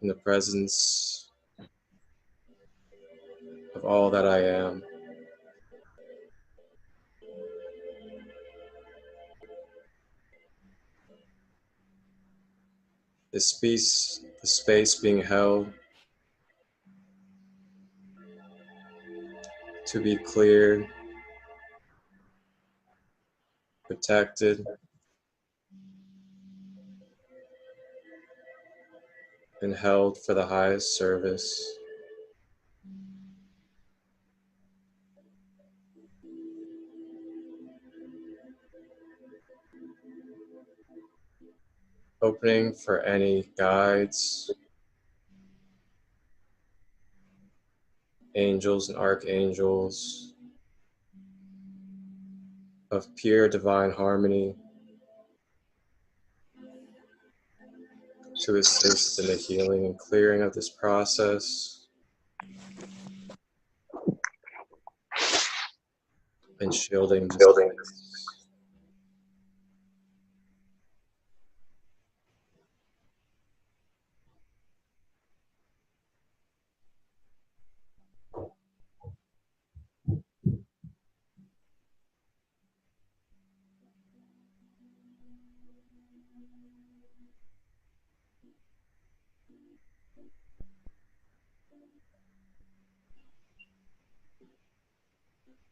in the presence of all that I am. The space being held to be cleared, protected, and held for the highest service. Opening for any guides, angels and archangels of pure divine harmony to assist in the healing and clearing of this process and shielding this space.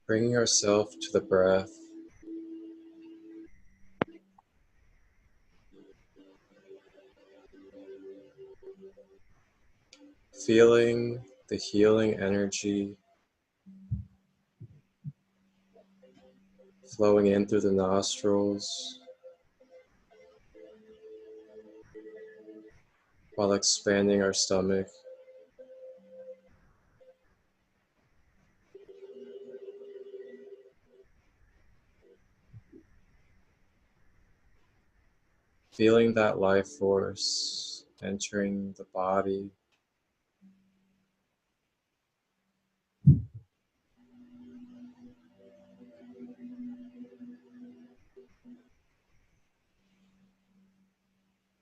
Bringing ourselves to the breath, feeling the healing energy flowing in through the nostrils while expanding our stomach. Feeling that life force entering the body,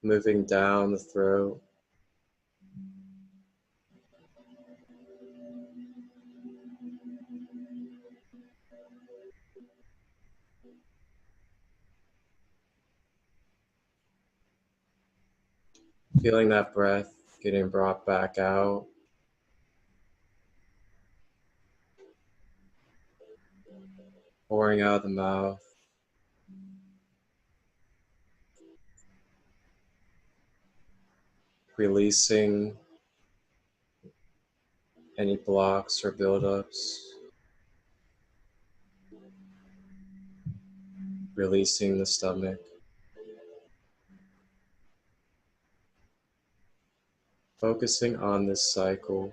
moving down the throat, feeling that breath getting brought back out, pouring out of the mouth, releasing any blocks or buildups, releasing the stomach, focusing on this cycle.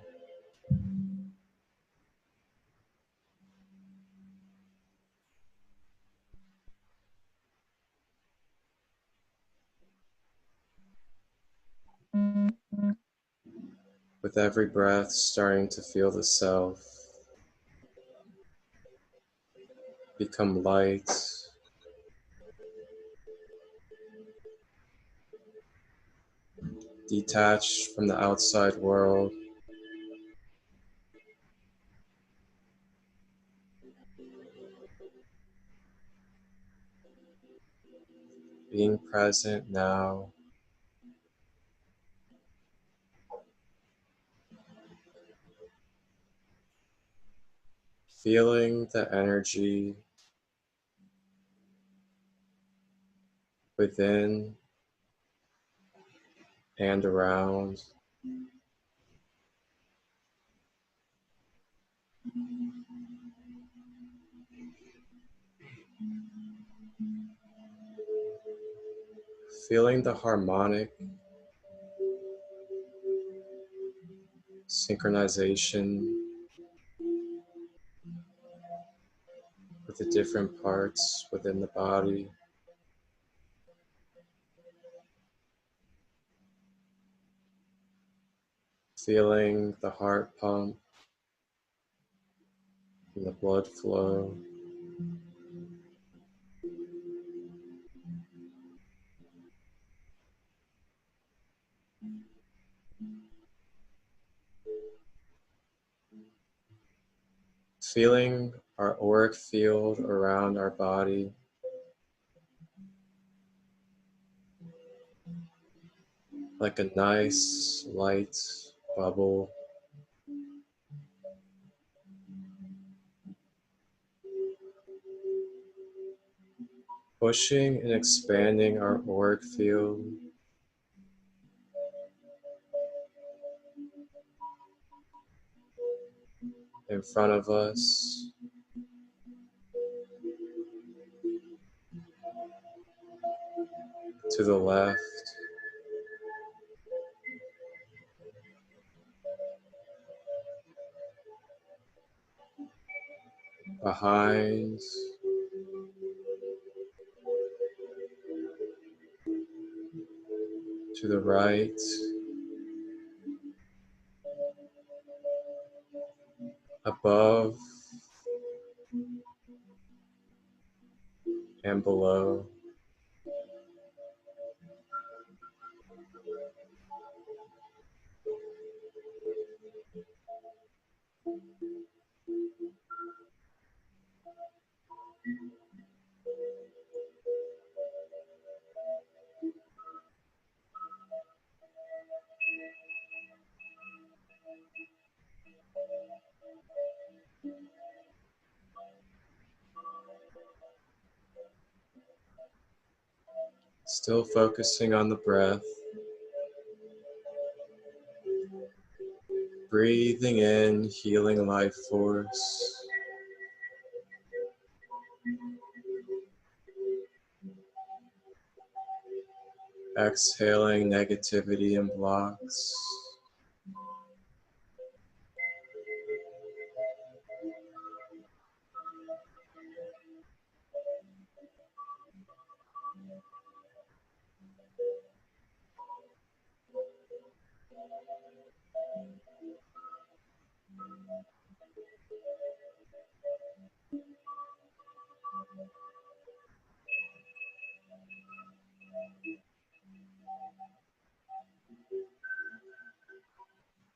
With every breath, starting to feel the self become light, detached from the outside world, being present now, feeling the energy within and around, feeling the harmonic synchronization with the different parts within the body. Feeling the heart pump and the blood flow. Feeling our auric field around our body, like a nice light bubble, pushing and expanding our auric field in front of us, to the left, behind, to the right, above and below. Still focusing on the breath, breathing in healing life force, exhaling negativity and blocks.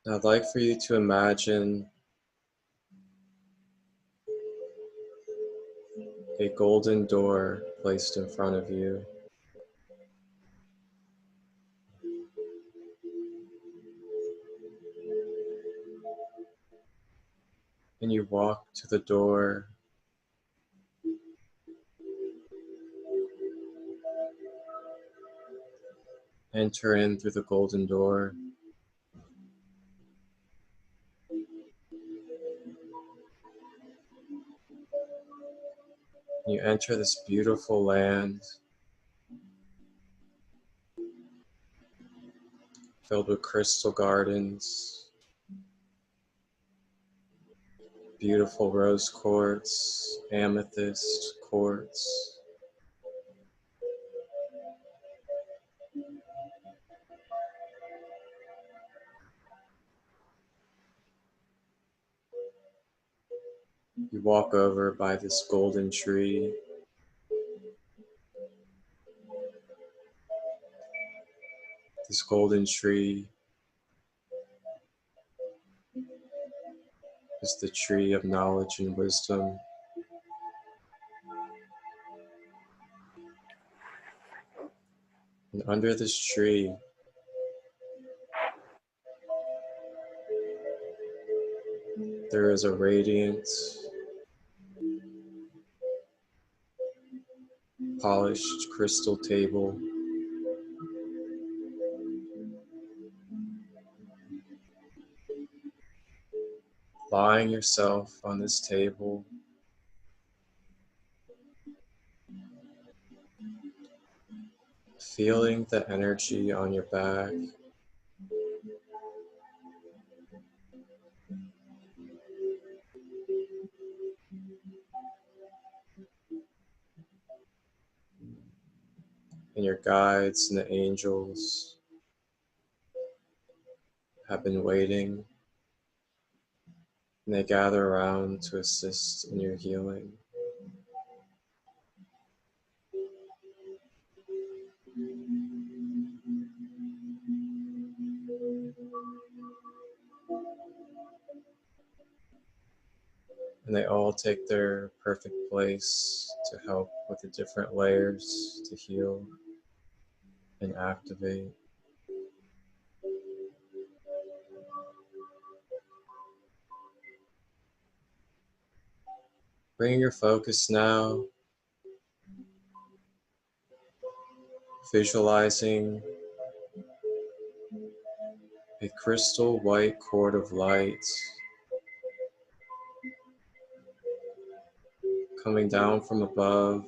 Now I'd like for you to imagine a golden door placed in front of you. And you walk to the door, enter in through the golden door. You enter this beautiful land filled with crystal gardens, beautiful rose quartz, amethyst quartz. You walk over by this golden tree. This golden tree is the tree of knowledge and wisdom. And under this tree, there is a radiant, polished crystal table. Lying yourself on this table, feeling the energy on your back, and your guides and the angels have been waiting, and they gather around to assist in your healing. And they all take their perfect place to help with the different layers to heal and activate. Bring your focus now, visualizing a crystal white cord of light coming down from above,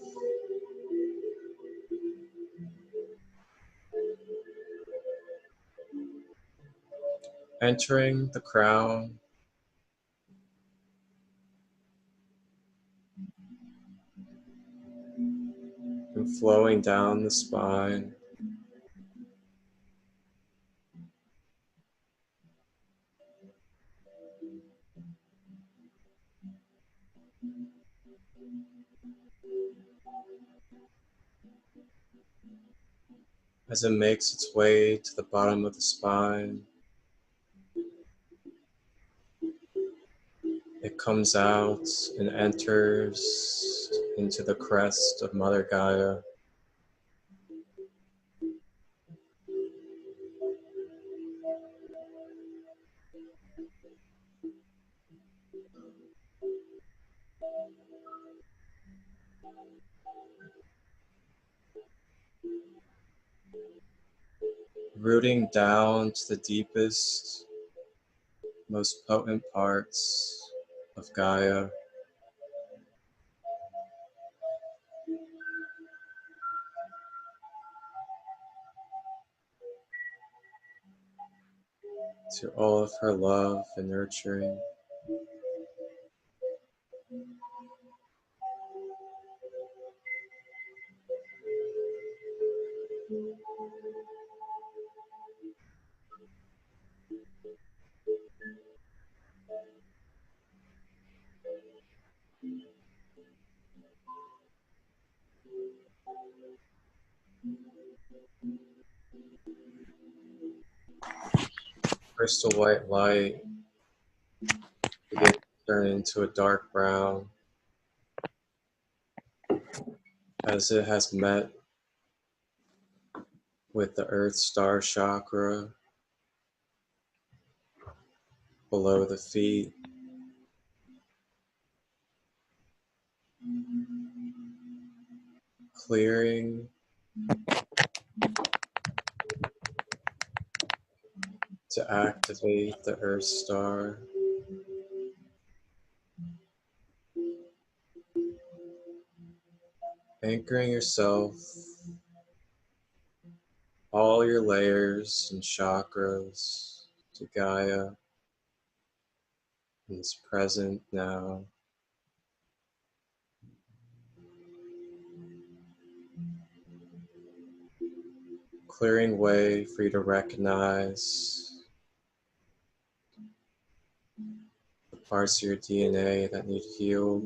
entering the crown, and flowing down the spine. As it makes its way to the bottom of the spine, it comes out and enters into the crest of Mother Gaia. Rooting down to the deepest, most potent parts of Gaia, to all of her love and nurturing. Crystal white light begins to turn into a dark brown as it has met with the Earth Star Chakra below the feet, clearing to activate the Earth Star, anchoring yourself, all your layers and chakras to Gaia and is present now. Clearing way for you to recognize the parts of your DNA that need healed.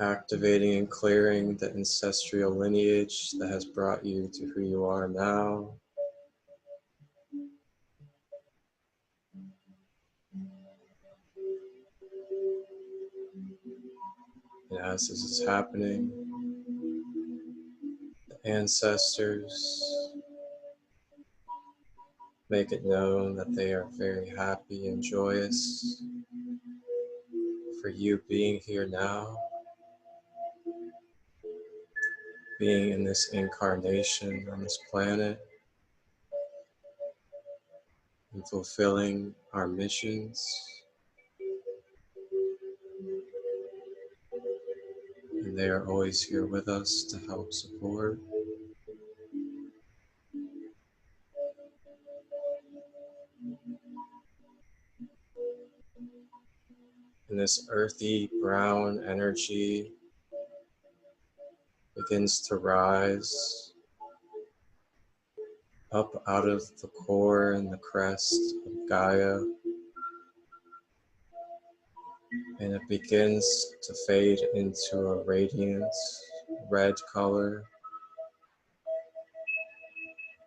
Activating and clearing the ancestral lineage that has brought you to who you are now. And as this is happening, the ancestors make it known that they are very happy and joyous for you being here now, being in this incarnation on this planet, and fulfilling our missions. And they are always here with us to help support. And this earthy brown energy begins to rise up out of the core and the crest of Gaia, and it begins to fade into a radiant red color,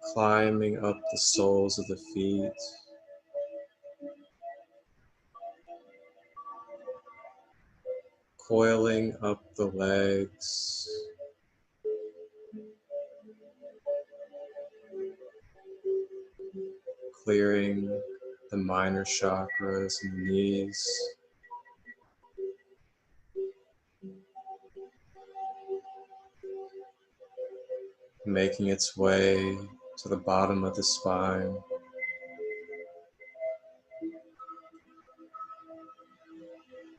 climbing up the soles of the feet, coiling up the legs, clearing the minor chakras and the knees, making its way to the bottom of the spine.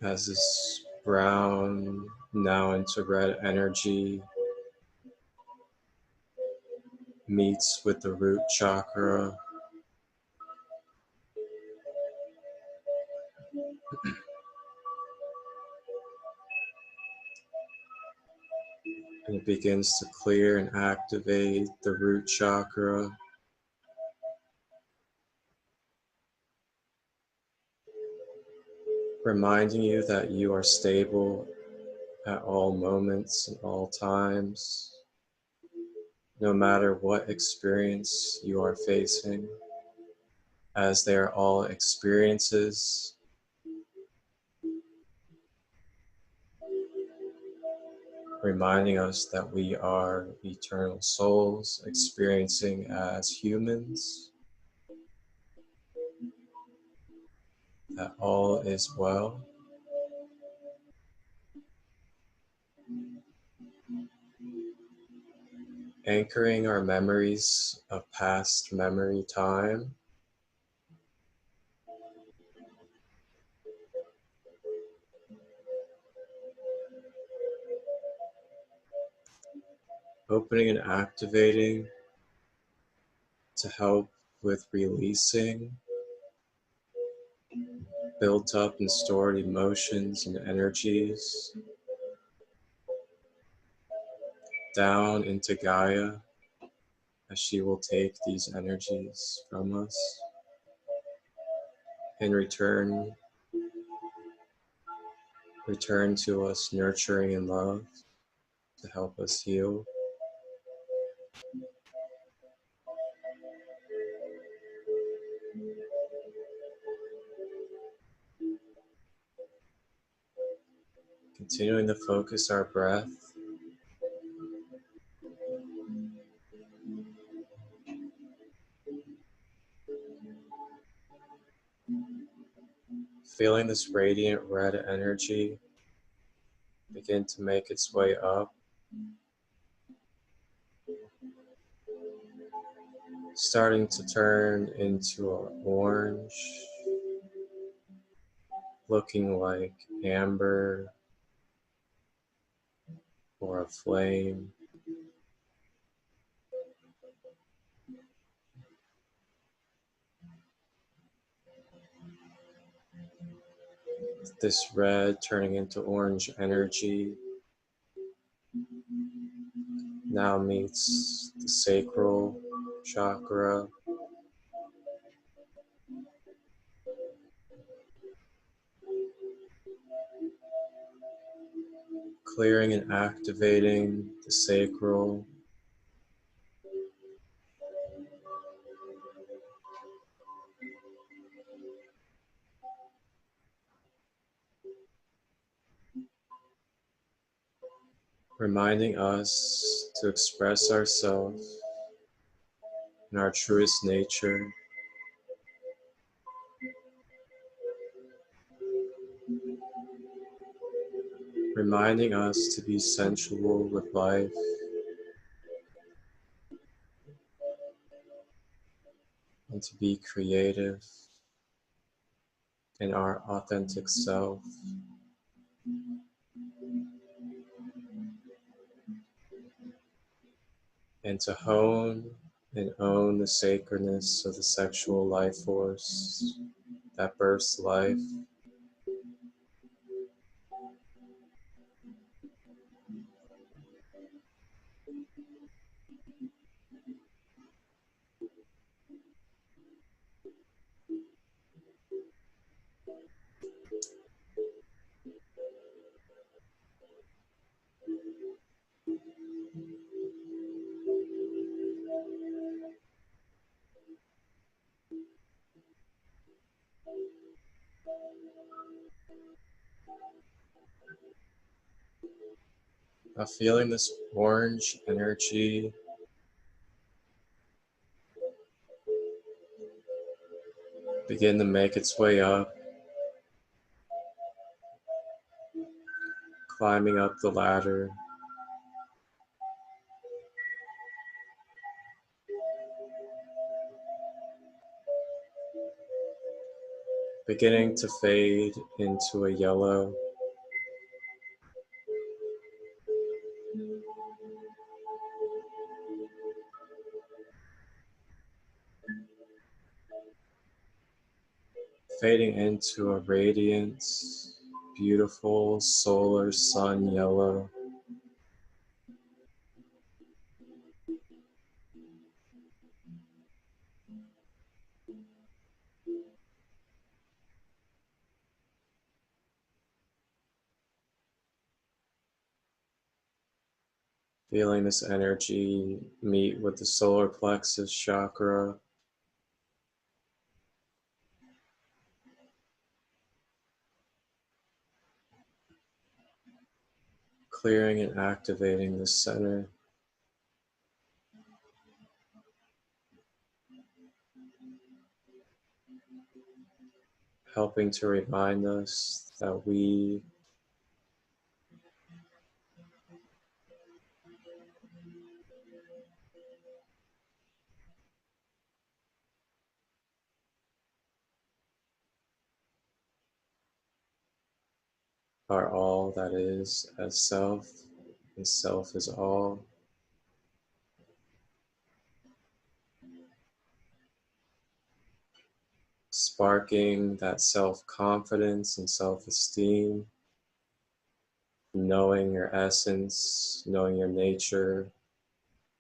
As this brown, now into red energy meets with the root chakra, and it begins to clear and activate the root chakra, reminding you that you are stable at all moments and all times, no matter what experience you are facing, as they are all experiences, reminding us that we are eternal souls experiencing as humans, that all is well. Anchoring our memories of past memory time, opening and activating to help with releasing built up and stored emotions and energies down into Gaia, as she will take these energies from us. In return to us nurturing and love to help us heal. Continuing to focus our breath, feeling this radiant red energy begin to make its way up, starting to turn into an orange, looking like amber or a flame. This red turning into orange energy now meets the sacral chakra, clearing and activating the sacral, reminding us to express ourselves in our truest nature, reminding us to be sensual with life and to be creative in our authentic self, and to hone and own the sacredness of the sexual life force that births life. Now feeling this orange energy begin to make its way up, climbing up the ladder, beginning to fade into a yellow, fading into a radiant, beautiful solar sun yellow, feeling this energy meet with the solar plexus chakra, clearing and activating the center, helping to remind us that we are all that is as self, and self is all, sparking that self-confidence and self-esteem, knowing your essence, knowing your nature,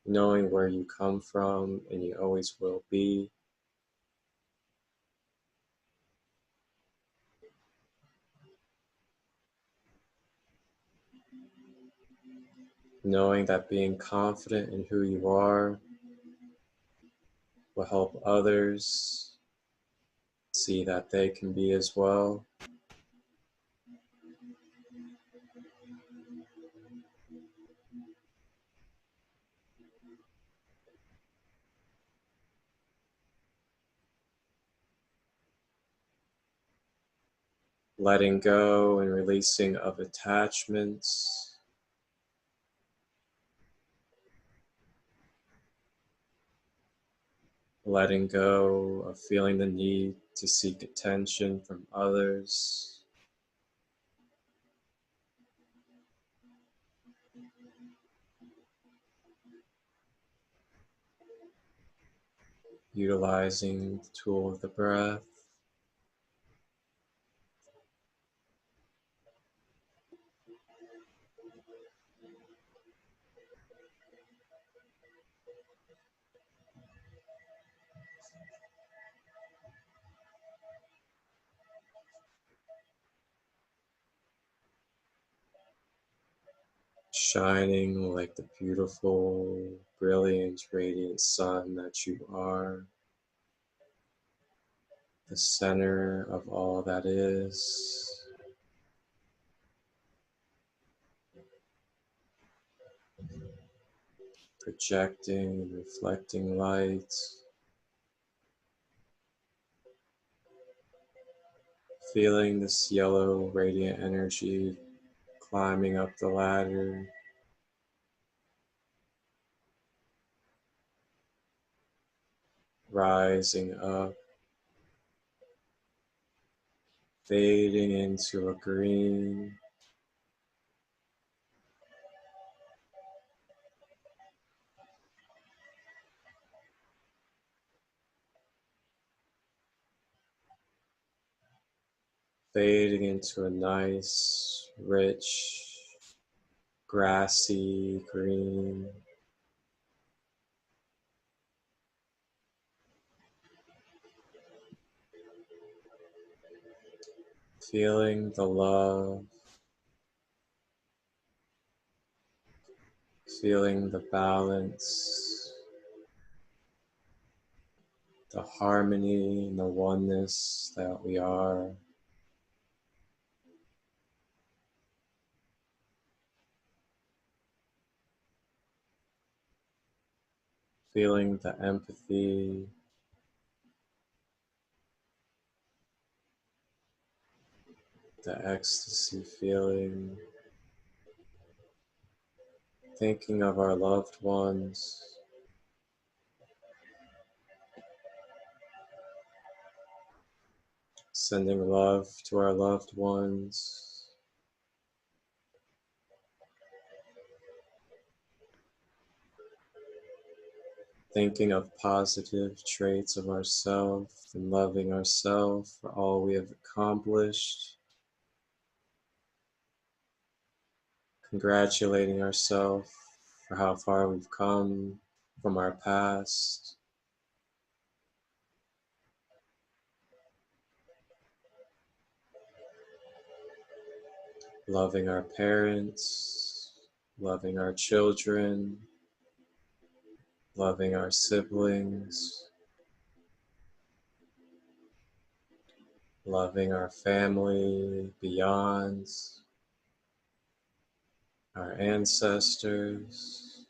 knowing where you come from and you always will be, knowing that being confident in who you are will help others see that they can be as well. Letting go and releasing of attachments, letting go of feeling the need to seek attention from others, utilizing the tool of the breath, shining like the beautiful, brilliant, radiant sun that you are, the center of all that is, projecting and reflecting light, feeling this yellow radiant energy climbing up the ladder, rising up, fading into a green, fading into a nice, rich, grassy green, feeling the love, feeling the balance, the harmony and the oneness that we are. feeling the empathy, the ecstasy feeling, thinking of our loved ones, sending love to our loved ones, thinking of positive traits of ourselves and loving ourselves for all we have accomplished, congratulating ourselves for how far we've come from our past, loving our parents, loving our children, loving our siblings, loving our family beyond, our ancestors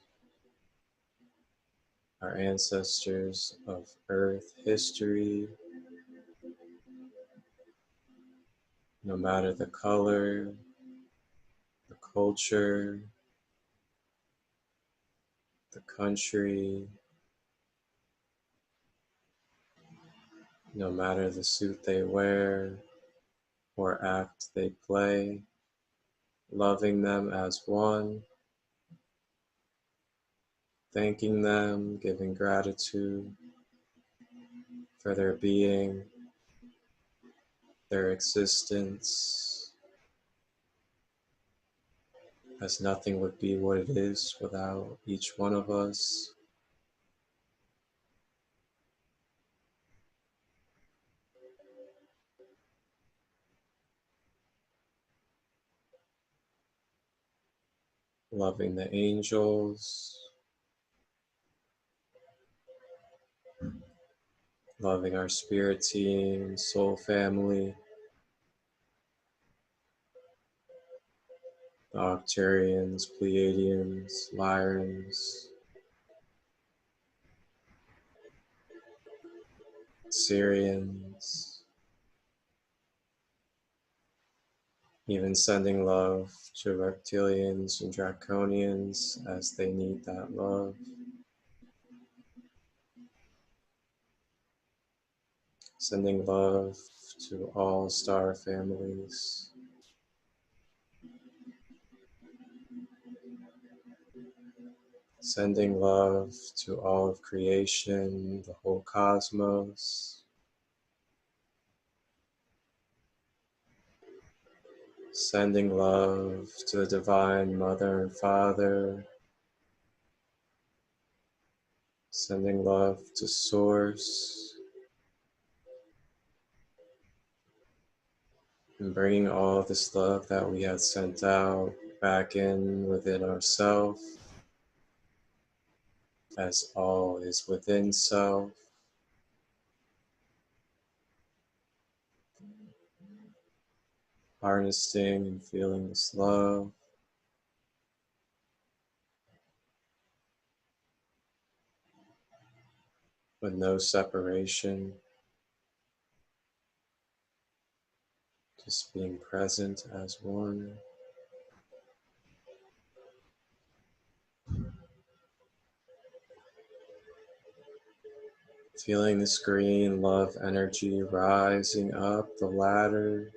of Earth history, no matter the color, the culture, the country, no matter the suit they wear or act they play, loving them as one, thanking them, giving gratitude for their being, their existence, as nothing would be what it is without each one of us. Loving the angels, loving our spirit team, soul family, the Octarians, Pleiadians, Lyrians, Syrians, even sending love to reptilians and draconians as they need that love. Sending love to all star families. Sending love to all of creation, the whole cosmos. Sending love to the Divine Mother and Father. Sending love to Source. And bringing all of this love that we had sent out back in within ourselves, as all is within self. Harnessing and feeling this love. With no separation, just being present as one. Feeling this green love energy rising up the ladder,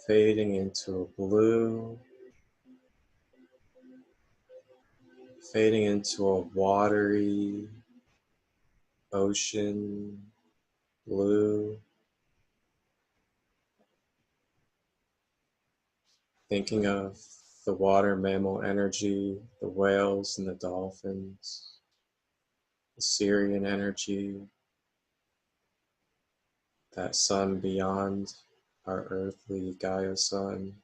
fading into a blue, fading into a watery ocean blue. Thinking of the water mammal energy, the whales and the dolphins, the Syrian energy, that sun beyond our earthly Gaia sun.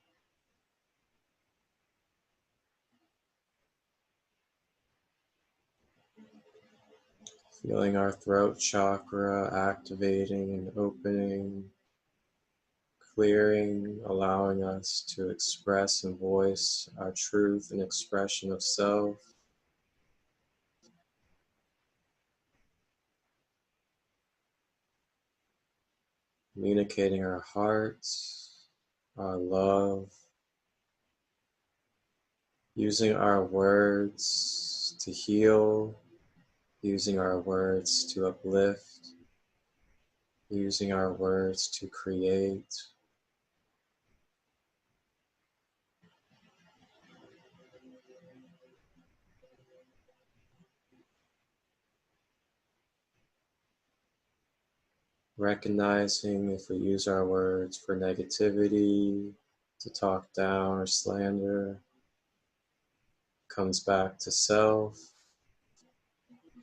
Feeling our throat chakra activating and opening, clearing, allowing us to express and voice our truth and expression of self. communicating our hearts, our love, using our words to heal, using our words to uplift, using our words to create. Recognizing if we use our words for negativity, to talk down or slander, comes back to self,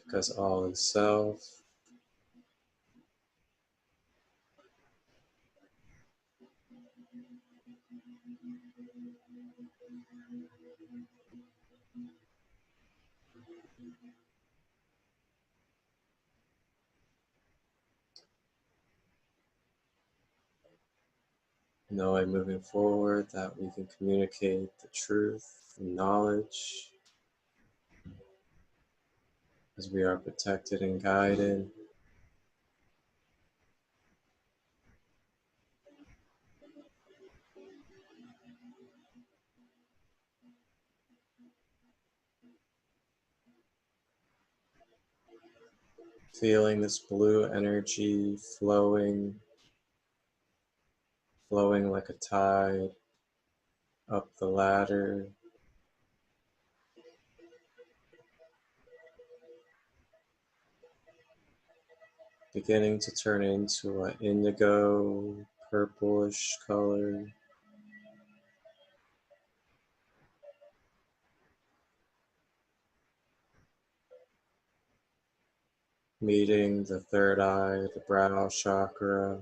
because all is self. Knowing moving forward that we can communicate the truth and knowledge as we are protected and guided. Feeling this blue energy flowing like a tide up the ladder, beginning to turn into an indigo, purplish color, meeting the third eye, the brow chakra,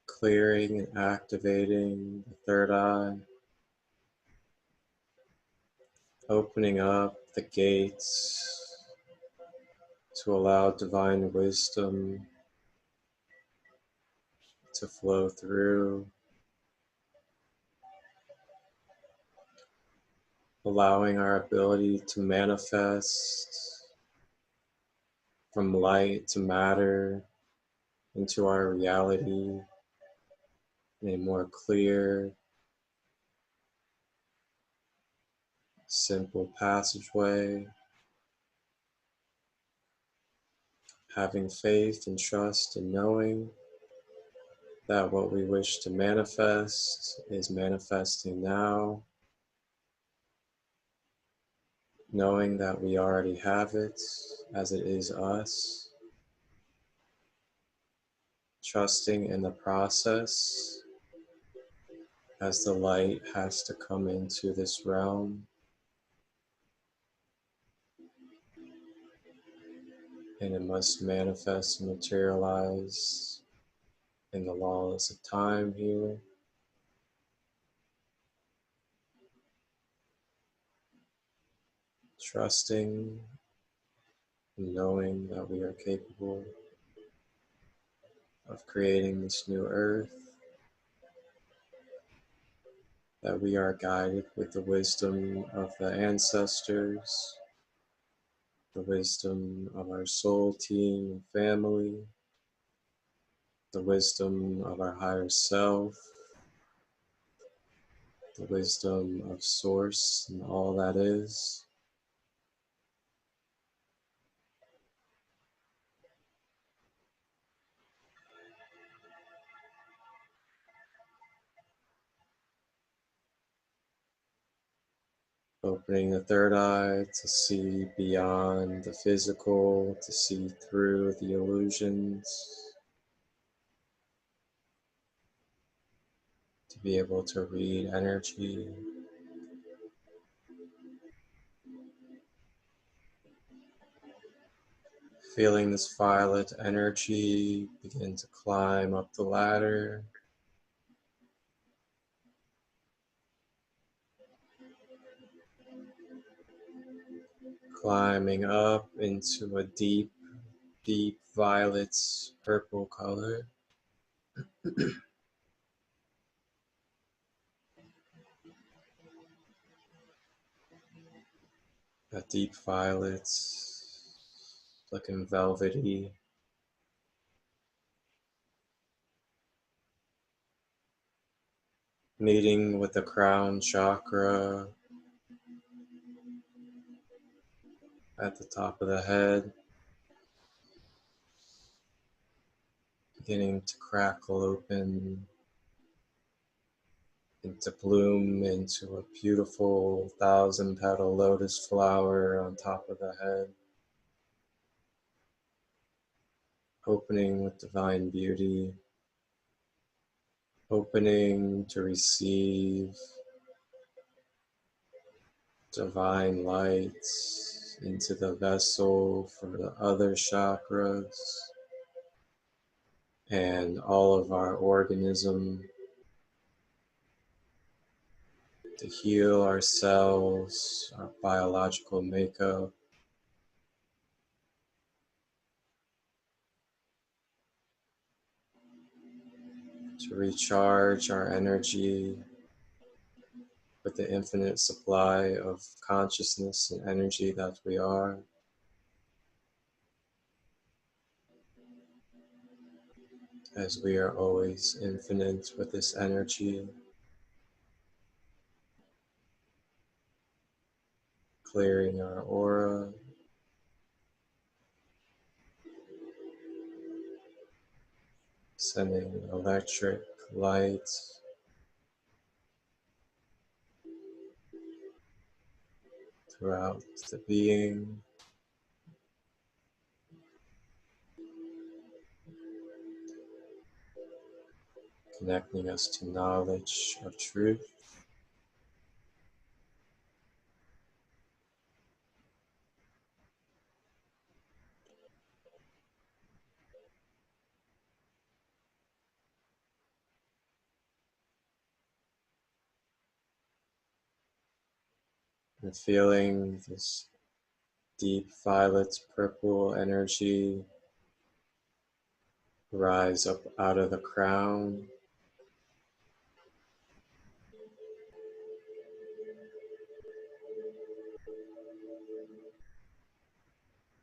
clearing and activating the third eye, opening up the gates to allow divine wisdom to flow through, allowing our ability to manifest from light to matter into our reality in a more clear, simple passageway, having faith and trust and knowing that what we wish to manifest is manifesting now, knowing that we already have it as it is us, trusting in the process as the light has to come into this realm and it must manifest and materialize in the laws of time here. Trusting and knowing that we are capable of creating this new earth, that we are guided with the wisdom of the ancestors, the wisdom of our soul team and family, the wisdom of our higher self, the wisdom of source and all that is. Opening the third eye to see beyond the physical, to see through the illusions, to be able to read energy, feeling this violet energy begin to climb up the ladder, climbing up into a deep, deep violet purple color. That deep violet, looking velvety. Meeting with the crown chakra at the top of the head, beginning to crackle open and to bloom into a beautiful 1,000-petal lotus flower on top of the head, opening with divine beauty, opening to receive divine light into the vessel for the other chakras and all of our organism, to heal ourselves, our biological makeup, to recharge our energy with the infinite supply of consciousness and energy that we are, as we are always infinite with this energy, clearing our aura, sending electric light throughout the being, connecting us to knowledge of truth, and feeling this deep violet purple energy rise up out of the crown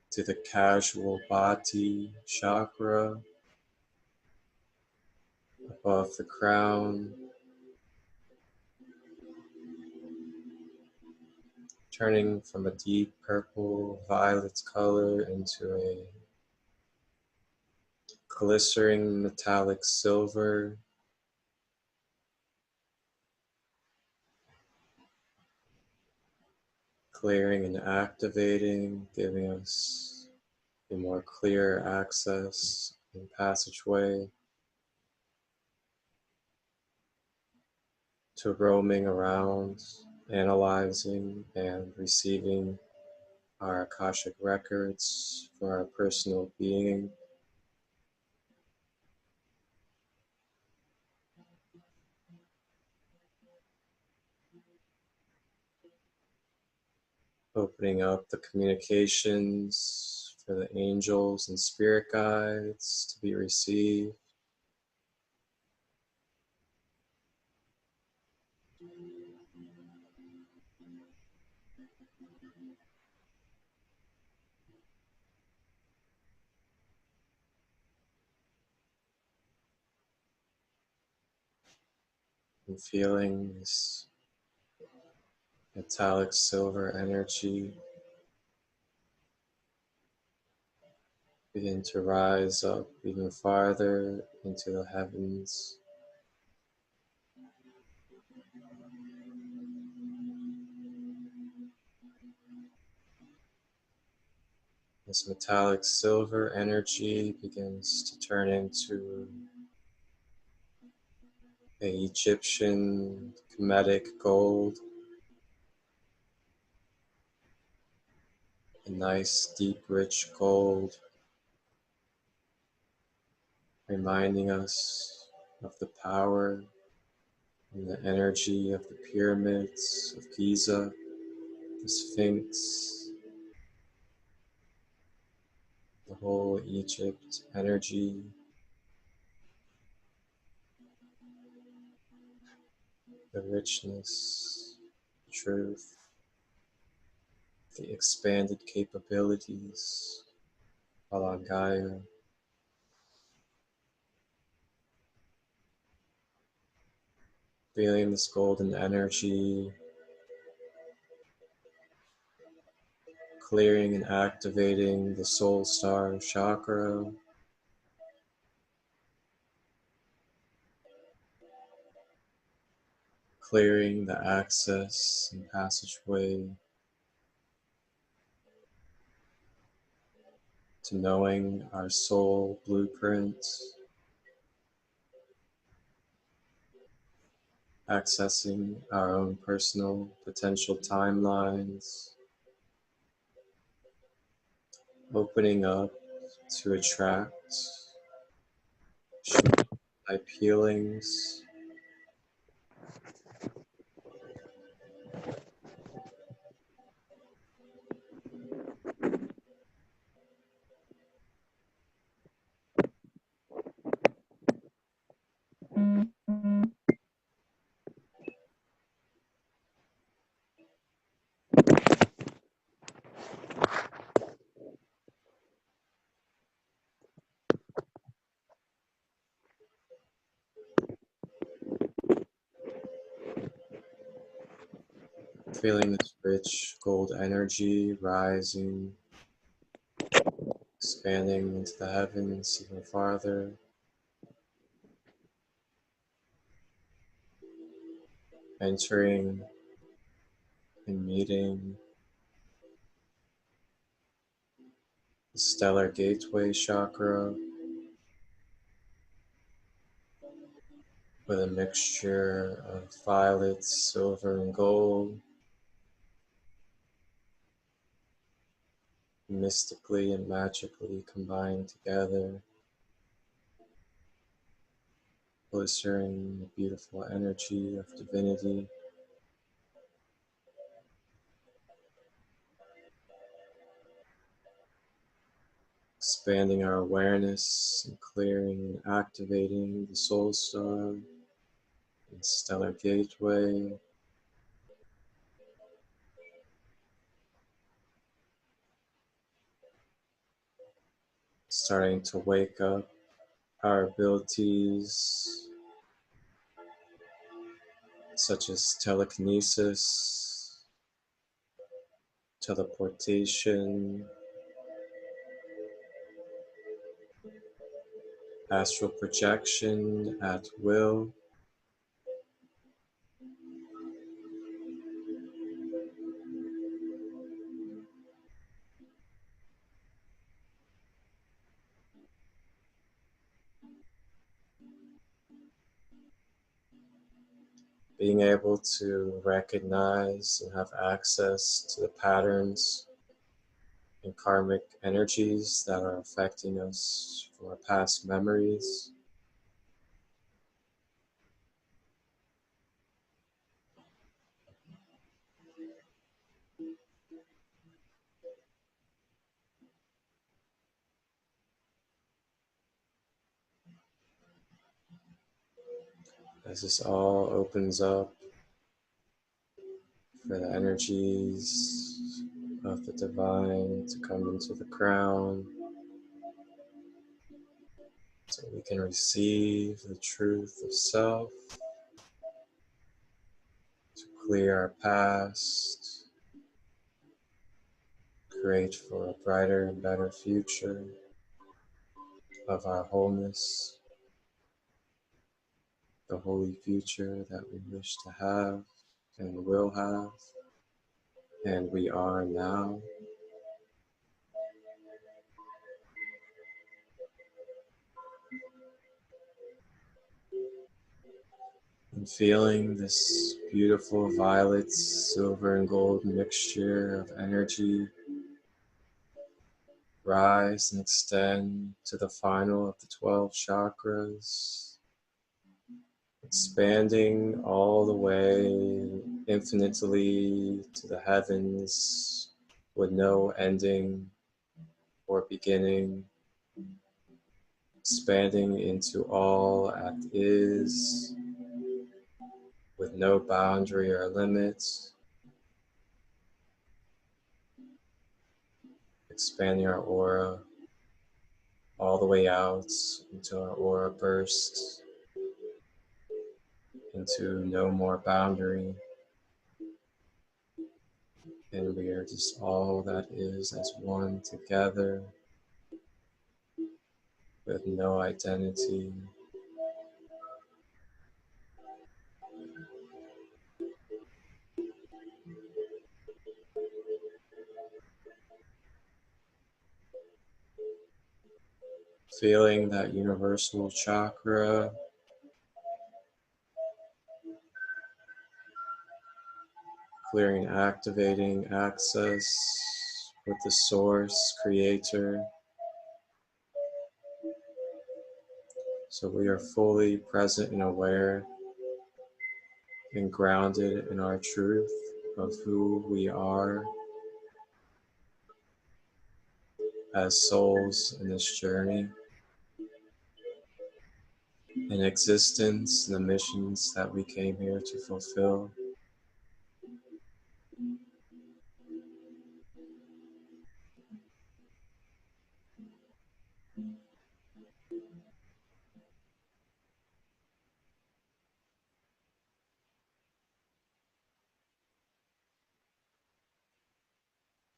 to the casual body chakra above the crown, turning from a deep purple violet color into a glittering metallic silver, clearing and activating, giving us a more clear access and passageway to roaming around, analyzing and receiving our Akashic records for our personal being, opening up the communications for the angels and spirit guides to be received, and feeling this metallic silver energy begin to rise up even farther into the heavens. This metallic silver energy begins to turn into a Egyptian Kemetic gold, a nice deep rich gold, reminding us of the power and the energy of the pyramids of Giza, the Sphinx, the whole Egypt energy, the richness, the truth. the expanded capabilities, Palangaya, feeling this golden energy, clearing and activating the soul star chakra, clearing the access and passageway to knowing our soul blueprint, accessing our own personal potential timelines, opening up to attract type healings, feeling this rich gold energy rising, expanding into the heavens even farther, entering and meeting the stellar gateway chakra with a mixture of violet, silver, and gold, mystically and magically combined together, blistering the beautiful energy of divinity, expanding our awareness and clearing and activating the soul star and stellar gateway, starting to wake up our abilities such as telekinesis, teleportation, astral projection at will, being able to recognize and have access to the patterns and karmic energies that are affecting us from our past memories. As this all opens up for the energies of the divine to come into the crown, so we can receive the truth of self, to clear our past, create for a brighter and better future of our wholeness, the holy future that we wish to have and will have, and we are now. And feeling this beautiful violet, silver, and gold mixture of energy rise and extend to the final of the 12 chakras, expanding all the way infinitely to the heavens with no ending or beginning, expanding into all at is with no boundary or limits, expanding our aura all the way out into our aura burst, into no more boundary, and we are just all that is as one together with no identity. Feeling that universal chakra, clearing, activating access with the source, creator. So we are fully present and aware and grounded in our truth of who we are as souls in this journey, in existence, and the missions that we came here to fulfill.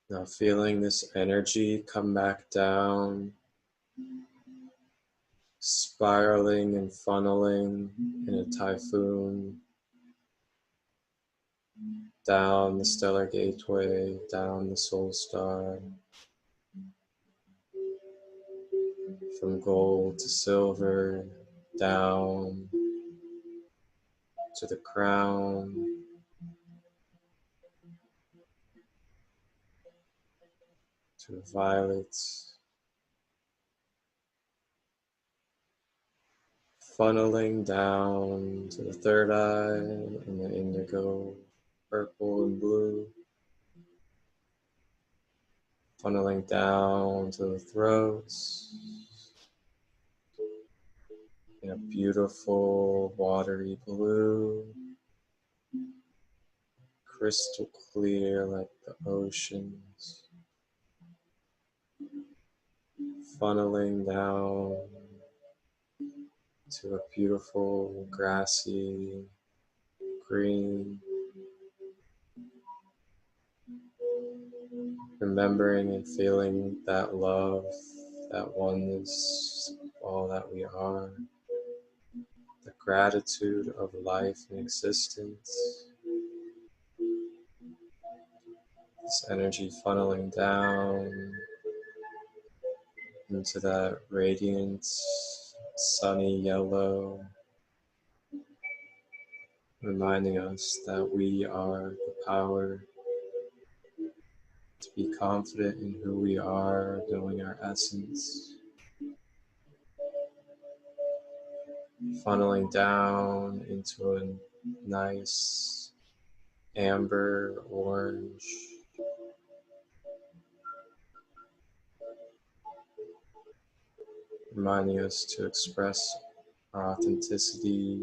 Now feeling this energy come back down, spiraling and funneling in a typhoon, down the stellar gateway, down the soul star, from gold to silver, down to the crown, to violet, funneling down to the third eye and the indigo, purple and blue, funneling down to the throats in a beautiful watery blue, crystal clear like the oceans, funneling down to a beautiful grassy green, remembering and feeling that love, that oneness, all that we are, the gratitude of life and existence, this energy funneling down into that radiant, sunny yellow, reminding us that we are the power to be confident in who we are, knowing our essence, funneling down into a nice amber orange, reminding us to express our authenticity,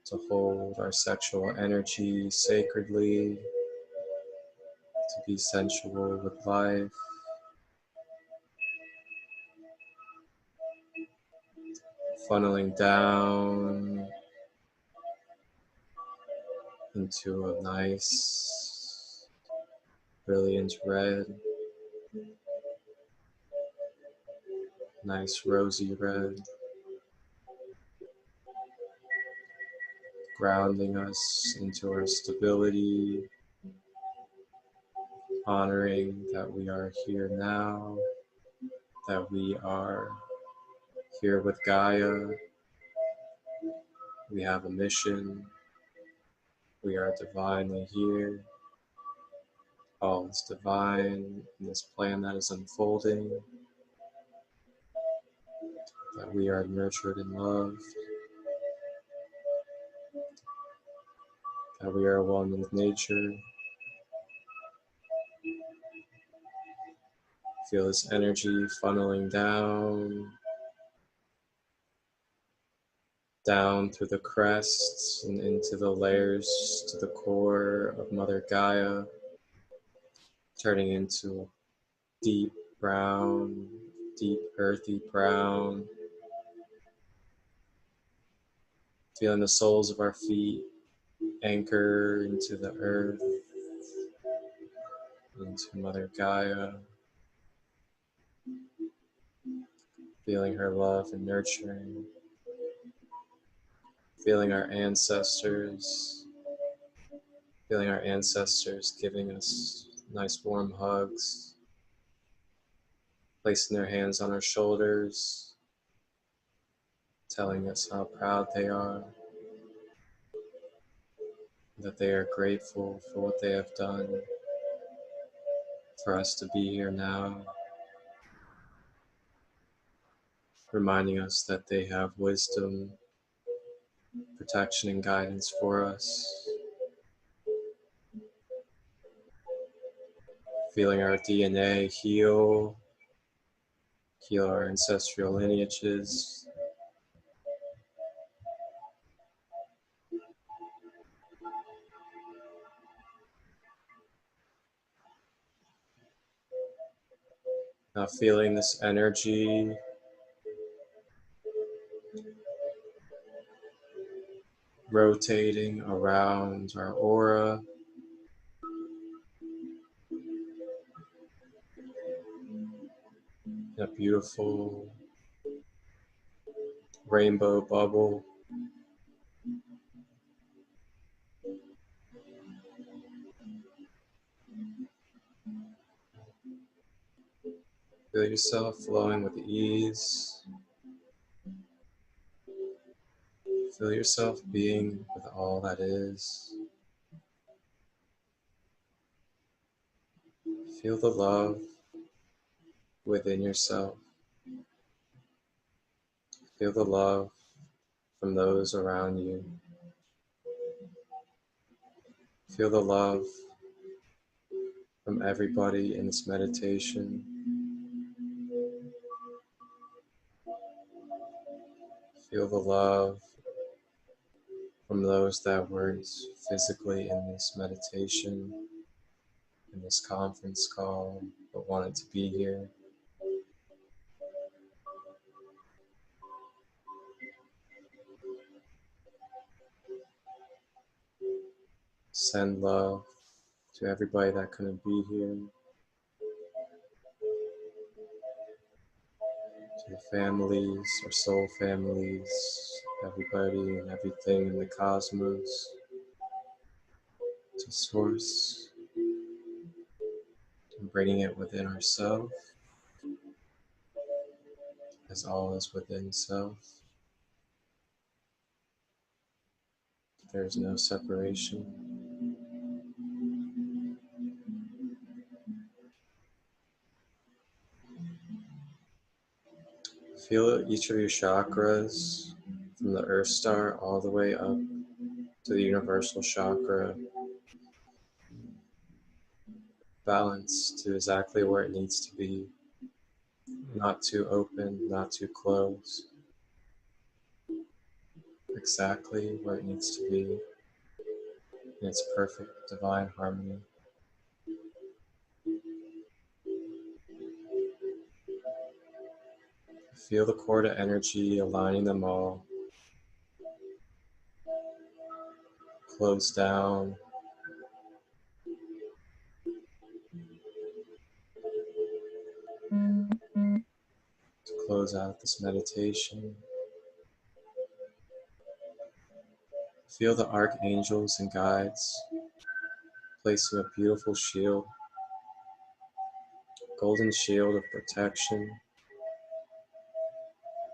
to hold our sexual energy sacredly, to be sensual with life, funneling down into a nice, brilliant red, nice rosy red, grounding us into our stability, honoring that we are here now, that we are here with Gaia, we have a mission, we are divinely here, all is divine in this plan that is unfolding, that we are nurtured and loved, that we are one with nature. Feel this energy funneling down through the crests and into the layers to the core of Mother Gaia, turning into deep brown, deep earthy brown, feeling the soles of our feet anchor into the earth, into Mother Gaia, feeling her love and nurturing, feeling our ancestors, giving us nice warm hugs, placing their hands on our shoulders, telling us how proud they are, that they are grateful for what they have done for us to be here now, reminding us that they have wisdom, protection, and guidance for us, feeling our DNA heal our ancestral lineages, now feeling this energy rotating around our aura, in a beautiful rainbow bubble. Feel yourself flowing with ease. Feel yourself being with all that is. Feel the love within yourself. Feel the love from those around you. Feel the love from everybody in this meditation. Feel the love from those that weren't physically in this meditation, in this conference call, but wanted to be here. Send love to everybody that couldn't be here, to your families, our soul families, everybody and everything in the cosmos, to Source, and bringing it within ourselves, as all is within self. There is no separation. Feel each of your chakras, from the Earth Star all the way up to the universal chakra, balanced to exactly where it needs to be. Not too open, not too closed. Exactly where it needs to be in its perfect divine harmony. Feel the cord of energy aligning them all. Close down. To close out this meditation. Feel the archangels and guides placing a beautiful shield, golden shield of protection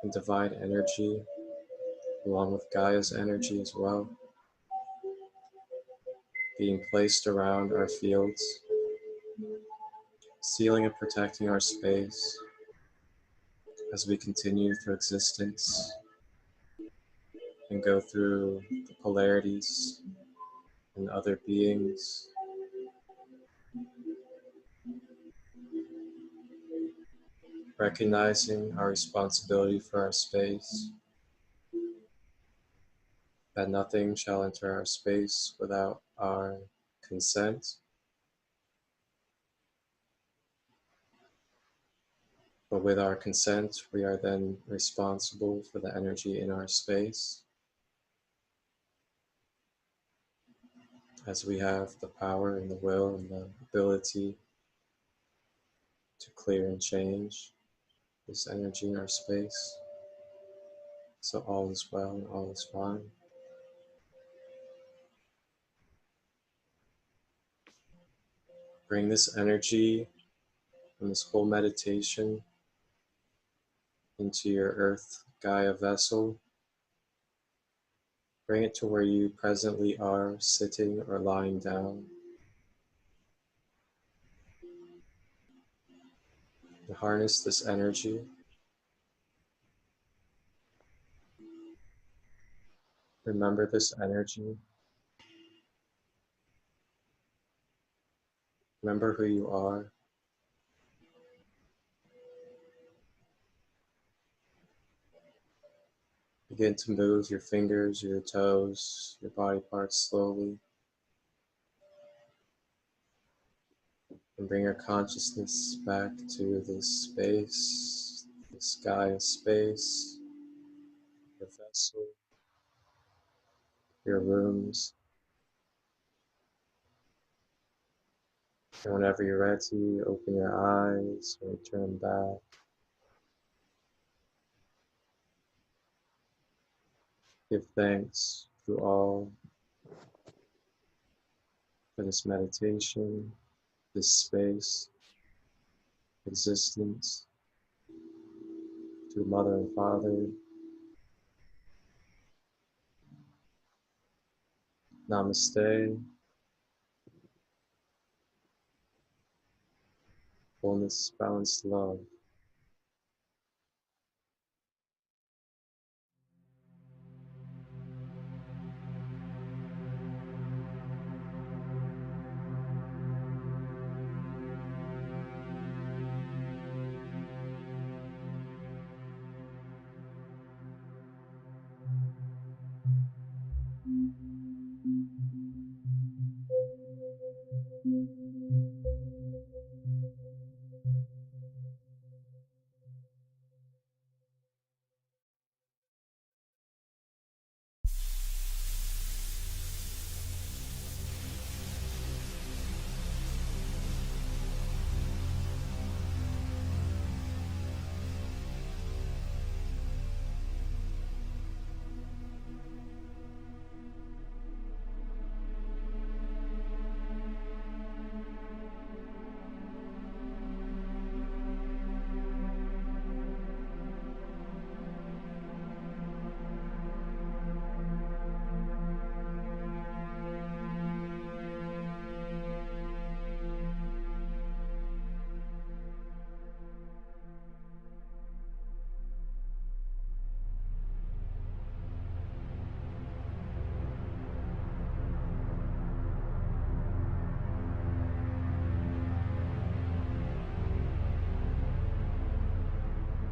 and divine energy, along with Gaia's energy as well, being placed around our fields, sealing and protecting our space as we continue through existence and go through the polarities and other beings. Recognizing our responsibility for our space, that nothing shall enter our space without our consent. But with our consent, we are then responsible for the energy in our space, as we have the power and the will and the ability to clear and change this energy in our space. So all is well and all is fine. Bring this energy and this whole meditation into your Earth Gaia vessel. Bring it to where you presently are, sitting or lying down. And harness this energy. Remember this energy. Remember who you are. Begin to move your fingers, your toes, your body parts slowly. And bring your consciousness back to this space, this Gaia space, your vessel, your rooms. And whenever you're ready, open your eyes or turn back. Give thanks to all for this meditation, this space, existence, to Mother and Father. Namaste, wholeness, balanced love.